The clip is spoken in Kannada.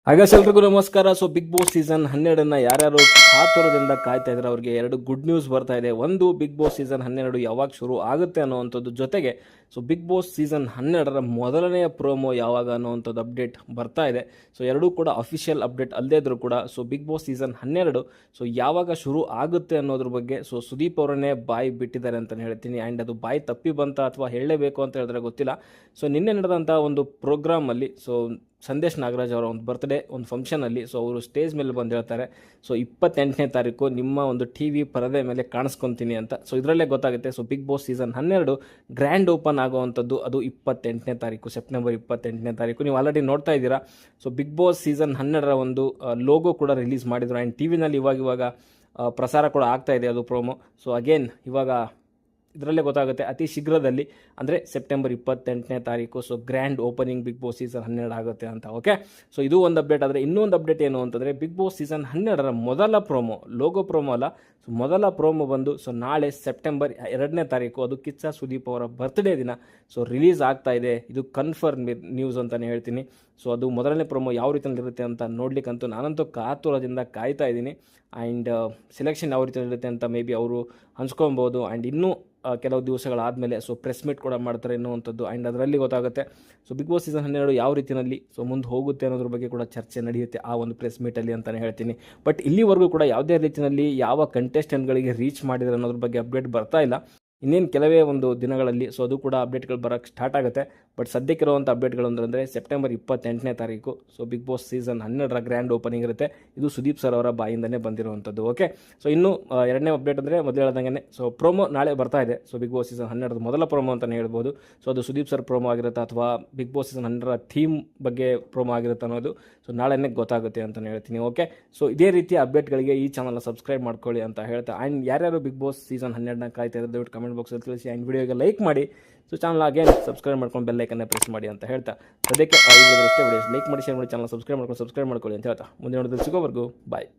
ಹಾಗಾದ್ರೆ ಎಲ್ರಿಗೂ ನಮಸ್ಕಾರ. ಸೊ ಬಿಗ್ ಬಾಸ್ ಸೀಸನ್ 12 ಯಾರ್ಯಾರು ಕಾತುರದಿಂದ ಕಾಯ್ತಾ ಇದ್ರೆ ಅವ್ರಿಗೆ ಎರಡು ಗುಡ್ ನ್ಯೂಸ್ ಬರ್ತಾ ಇದೆ. ಒಂದು, ಬಿಗ್ ಬಾಸ್ ಸೀಸನ್ 12 ಯಾವಾಗ ಶುರು ಆಗುತ್ತೆ ಅನ್ನೋವಂಥದ್ದು, ಜೊತೆಗೆ ಸೊ ಬಿಗ್ ಬಾಸ್ ಸೀಸನ್ 12 ಮೊದಲನೆಯ ಪ್ರೋಮೋ ಯಾವಾಗ ಅನ್ನೋವಂಥದ್ದು ಅಪ್ಡೇಟ್ ಬರ್ತಾ ಇದೆ. ಸೊ ಎರಡೂ ಕೂಡ ಅಫಿಷಿಯಲ್ ಅಪ್ಡೇಟ್ ಅಲ್ಲದೇ ಇದ್ರೂ ಕೂಡ so Bigg Boss season 12 so ಯಾವಾಗ ಶುರು ಆಗುತ್ತೆ ಅನ್ನೋದ್ರ ಬಗ್ಗೆ ಸೊ ಸುದೀಪ್ ಅವರನ್ನೇ ಬಾಯಿ ಬಿಟ್ಟಿದ್ದಾರೆ ಅಂತಲೇ ಹೇಳ್ತೀನಿ. ಆ್ಯಂಡ್ ಅದು ಬಾಯಿ ತಪ್ಪಿ ಬಂತ ಅಥವಾ ಹೇಳಲೇಬೇಕು ಅಂತ ಹೇಳಿದ್ರೆ ಗೊತ್ತಿಲ್ಲ. ಸೊ ನಿನ್ನೆ ನಡೆದಂಥ ಒಂದು ಪ್ರೋಗ್ರಾಮಲ್ಲಿ ಸೊ ಸಂದೇಶ್ ನಾಗರಾಜ್ ಅವರ ಒಂದು ಬರ್ತ್ಡೇ ಒಂದು ಫಂಕ್ಷನಲ್ಲಿ ಸೊ ಅವರು ಸ್ಟೇಜ್ ಮೇಲೆ ಬಂದು ಹೇಳ್ತಾರೆ, ಸೊ 28ನೇ ತಾರೀಕು ನಿಮ್ಮ ಒಂದು ಟಿ ವಿ ಪರದೆ ಮೇಲೆ ಕಾಣಿಸ್ಕೊತೀನಿ ಅಂತ. ಸೊ ಇದರಲ್ಲೇ ಗೊತ್ತಾಗುತ್ತೆ so Bigg Boss season 12 grand open ಆಗುವಂಥದ್ದು ಅದು 28ನೇ ತಾರೀಕು, ಸೆಪ್ಟೆಂಬರ್ 28ನೇ ತಾರೀಕು. ನೀವು ಆಲ್ರೆಡಿ ನೋಡ್ತಾ ಇದ್ದೀರಾ. ಸೊ ಬಿಗ್ ಬಾಸ್ ಸೀಸನ್ 12 ಒಂದು ಲೋಗೋ ಕೂಡ ರಿಲೀಸ್ ಮಾಡಿದರು. ಆ್ಯಂಡ್ ಟಿ ವಿನಲ್ಲಿ ಇವಾಗ ಪ್ರಸಾರ ಕೂಡ ಆಗ್ತಾ ಇದೆ ಅದು ಪ್ರೋಮೋ. ಸೊ ಅಗೇನ್ ಇವಾಗ ಇದರಲ್ಲೇ ಗೊತ್ತಾಗುತ್ತೆ ಅತಿ ಶೀಘ್ರದಲ್ಲಿ, ಅಂದರೆ ಸೆಪ್ಟೆಂಬರ್ 28ನೇ ತಾರೀಕು so grand opening Bigg Boss season 12 ಆಗುತ್ತೆ ಅಂತ. ಓಕೆ, ಸೊ ಇದು ಒಂದು ಅಪ್ಡೇಟ್. ಆದರೆ ಇನ್ನೊಂದು ಅಪ್ಡೇಟ್ ಏನು ಅಂತಂದರೆ, ಬಿಗ್ ಬಾಸ್ ಸೀಸನ್ 12 ಮೊದಲ ಪ್ರೋಮೋ, ಲೋಗೋ ಪ್ರೋಮೋ ಅಲ್ಲ, ಸೊ ಮೊದಲ ಪ್ರೋಮೋ ಬಂದು ಸೊ ನಾಳೆ ಸೆಪ್ಟೆಂಬರ್ 2ನೇ ತಾರೀಕು, ಅದು ಕಿಚ್ಚ ಸುದೀಪ್ ಅವರ ಬರ್ತ್ಡೇ ದಿನ ಸೊ ರಿಲೀಸ್ ಆಗ್ತಾ ಇದೆ. ಇದು ಕನ್ಫರ್ಮ್ ನ್ಯೂಸ್ ಅಂತಲೇ ಹೇಳ್ತೀನಿ. ಸೊ ಅದು ಮೊದಲನೇ ಪ್ರೋಮೋ ಯಾವ ರೀತಿಯಲ್ಲಿರುತ್ತೆ ಅಂತ ನೋಡ್ಲಿಕ್ಕಂತೂ ನಾನಂತೂ ಕಾತುರದಿಂದ ಕಾಯ್ತಾ ಇದ್ದೀನಿ. ಆ್ಯಂಡ್ ಸೆಲೆಕ್ಷನ್ ಯಾವ ರೀತಿಯಲ್ಲಿರುತ್ತೆ ಅಂತ ಮೇ ಬಿ ಅವರು ಹಂಚ್ಕೊಬೋದು. ಆ್ಯಂಡ್ ಇನ್ನೂ ಕೆಲವು ದಿವಸಗಳಾದಮೇಲೆ ಸೊ ಪ್ರೆಸ್ ಮೀಟ್ ಕೂಡ ಮಾಡ್ತಾರೆ ಎನ್ನುವಂಥದ್ದು. ಆ್ಯಂಡ್ ಅದರಲ್ಲಿ ಗೊತ್ತಾಗುತ್ತೆ ಸೊ ಬಿಗ್ ಬಾಸ್ ಸೀಸನ್ 12 ಯಾವ ರೀತಿಯಲ್ಲಿ ಸೊ ಮುಂದೆ ಹೋಗುತ್ತೆ ಅನ್ನೋದ್ರ ಬಗ್ಗೆ ಕೂಡ ಚರ್ಚೆ ನಡೆಯುತ್ತೆ ಆ ಒಂದು ಪ್ರೆಸ್ ಮೀಟಲ್ಲಿ ಅಂತಲೇ ಹೇಳ್ತೀನಿ. ಬಟ್ ಇಲ್ಲಿವರೆಗೂ ಕೂಡ ಯಾವುದೇ ರೀತಿಯಲ್ಲಿ ಯಾವ ಕಂಟೆಸ್ಟೆಂಟ್ಗಳಿಗೆ ರೀಚ್ ಮಾಡಿದ್ರೆ ಅನ್ನೋದ್ರ ಬಗ್ಗೆ ಅಪ್ಡೇಟ್ ಬರ್ತಾ ಇಲ್ಲ. ಇನ್ನೇನು ಕೆಲವೇ ಒಂದು ದಿನಗಳಲ್ಲಿ ಸೊ ಅದು ಕೂಡ ಅಪ್ಡೇಟ್ಗಳು ಬರೋಕ್ಕೆ ಸ್ಟಾರ್ಟ್ ಆಗುತ್ತೆ. ಬಟ್ ಸದ್ಯಕ್ಕಿರುವಂಥ ಅಪ್ಡೇಟ್ಗಳು ಅಂದರೆ ಸೆಪ್ಟೆಂಬರ್ 28ನೇ ತಾರೀಕು so Bigg Boss season 12 grand opening ಇರುತ್ತೆ. ಇದು ಸುದೀಪ್ ಸರ್ ಅವರ ಬಾಯಿಂದನೇ ಬಂದಿರುವಂಥದ್ದು. ಓಕೆ, ಸೊ ಇನ್ನು ಎರಡನೇ ಅಪ್ಡೇಟ್ ಅಂದರೆ ಮೊದಲು ಹೇಳ್ದಂಗೆ ಸೊ ಪ್ರೋಮೋ ನಾಳೆ ಬರ್ತಾ ಇದೆ. ಸೊ ಬಿಗ್ ಬಾಸ್ ಸೀಸನ್ 12 ಮೊದಲ ಪ್ರೋಮೋ ಅಂತಲೇ ಹೇಳ್ಬೋದು. ಸೊ ಅದು ಸುದೀಪ್ ಸರ್ ಪ್ರೋಮೋ ಆಗಿರುತ್ತೆ ಅಥವಾ ಬಿಗ್ ಬಾಸ್ ಸೀಸನ್ 12 ಥೀಮ್ ಬಗ್ಗೆ ಪ್ರೋಮೋ ಆಗಿರುತ್ತೆ ಅನ್ನೋದು ಸೊ ನಾಳೆನೇ ಗೊತ್ತಾಗುತ್ತೆ ಅಂತಲೇ ಹೇಳ್ತೀನಿ. ಓಕೆ, ಸೊ ಇದೇ ರೀತಿಯ ಅಪ್ಡೇಟ್ಗಳಿಗೆ ಈ ಚಾನಲ್ನ ಸಬ್ಸ್ಕ್ರೈಬ್ ಮಾಡ್ಕೊಳ್ಳಿ ಅಂತ ಹೇಳ್ತಾ, ಆ್ಯಂಡ್ ಯಾರ್ಯಾರು ಬಿಗ್ ಬಾಸ್ ಸೀಸನ್ 12 ಕಾಯ್ತಾ ಇದ್ದಾರೆ ದಯವಿಟ್ಟು ಕಮೆಂಟ್ ಬಾಕ್ಸಲ್ಲಿ ತಿಳಿಸಿ. ಆ್ಯಂಡ್ ವಿಡಿಯೋಗೆ ಲೈಕ್ ಮಾಡಿ. ಸೊ ಚಾನಲ್ ಅಗೇನ್ ಸಬ್ಸ್ಕ್ರೈಬ್ ಮಾಡ್ಕೊಂಡು ಬೆಲ್ ಐಕನ್ನ ಪ್ರೆಸ್ ಮಾಡಿ ಅಂತ ಹೇಳ್ತಾ, ಸದ್ಯಕ್ಕೆ ಈ ವಿಡಿಯೋದಷ್ಟೇ. ವಿಡಿಯೋಸ್ ಲೈಕ್ ಮಾಡಿ, ಶೇರ್ ಮಾಡಿ, ಚಾನಲ್ ಸಬ್ಸ್ಕ್ರೈಬ್ ಮಾಡ್ಕೊಳ್ಳಿ ಅಂತ ಹೇಳ್ತಾ ಮುಂದಿನ ವಿಡಿಯೋದಲ್ಲಿ ಸಿಗೋವರೆಗೂ ಬಾಯ್.